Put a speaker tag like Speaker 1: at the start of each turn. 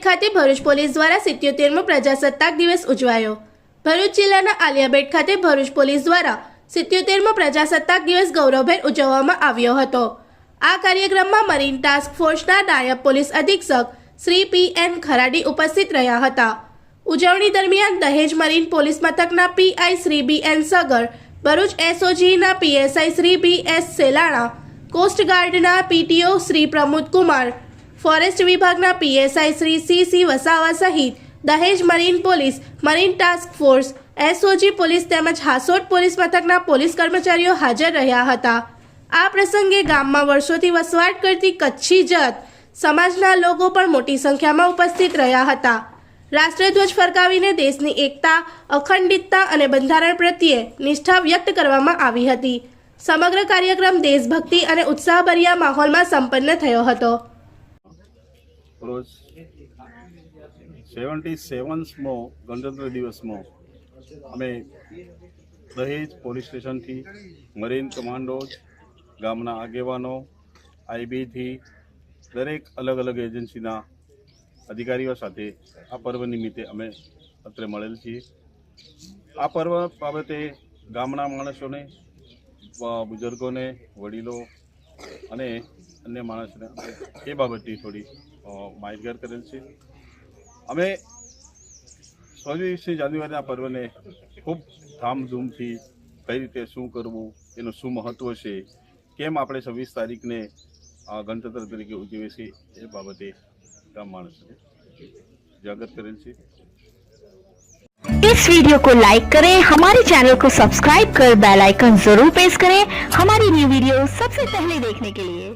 Speaker 1: ખાતે ભરૂચ પોલીસ દ્વારા 77મો પ્રજાસત્તાક દિવસ ઉજવાયો। ભરૂચ જિલ્લાના આલિયાબેટ ખાતે ભરૂચ પોલીસ દ્વારા 77મો પ્રજાસત્તાક દિવસ ગૌરવભેર ઉજવવામાં આવ્યો હતો। આ કાર્યક્રમમાં મરીન ટાસ્ક ફોર્સના નાયબ પોલીસ અધિક્ષક શ્રી પી.એન. ખરાડી ઉપસ્થિત રહ્યા હતા। ઉજવણી દરમિયાન દહેજ મરીન પોલીસ મથકના પીઆઈ શ્રી બી.એન. સગર, ભરૂચ એસઓજીના પીએસઆઈ શ્રી બી.એસ. સેલાણા, કોસ્ટગાર્ડના પીટીઓ શ્રી પ્રમોદ કુમાર, ફોરેસ્ટ વિભાગના પીએસઆઈ શ્રી સી.સી. વસાવા સહિત Dahej marine police, marine task force, SOG police તેમજ હાસોટ પોલીસ મથકના પોલીસ કર્મચારીઓ હાજર રહ્યા હતા। આ પ્રસંગે ગામમાં વર્ષોથી વસવાટ કરતી કચ્છી જત સમાજના લોકો પણ મોટી સંખ્યામાં ઉપસ્થિત રહ્યા હતા। રાષ્ટ્રધ્વજ ફરકાવીને દેશની એકતા, અખંડિતતા અને બંધારણ પ્રત્યે નિષ્ઠા વ્યક્ત કરવામાં આવી હતી। સમગ્ર કાર્યક્રમ દેશભક્તિ અને ઉત્સાહભર્યા માહોલમાં સંપન્ન થયો હતો।
Speaker 2: રોજ 77મો ગણતંત્ર દિવસમાં અમે દહેજ પોલીસ સ્ટેશનથી મરીન કમાન્ડોઝ, ગામના આગેવાનો, આઈબીથી દરેક અલગ અલગ એજન્સીના અધિકારીઓ સાથે આ પર્વ નિમિત્તે અમે અત્રે મળેલ છીએ। આ પર્વ બાબતે ગામના માણસોને, બુઝુર્ગોને, વડીલો અને અન્ય માણસોને એ બાબતની થોડી માહિતગાર કરેલ છે। અમે 26મી જાન્યુઆરીના પર્વને ખૂબ ધામધૂમથી કઈ રીતે શું કરવું, એનું શું મહત્ત્વ છે, કેમ આપણે 26 તારીખને ગણતંત્ર તરીકે ઉજવીએ છીએ એ બાબતે ગામ માણસોને જાગૃત કરેલ છે।
Speaker 3: इस वीडियो को लाइक करें, हमारे चैनल को सब्सक्राइब कर बेल आइकन जरूर प्रेस करें हमारी न्यू वीडियो सबसे पहले देखने के लिए।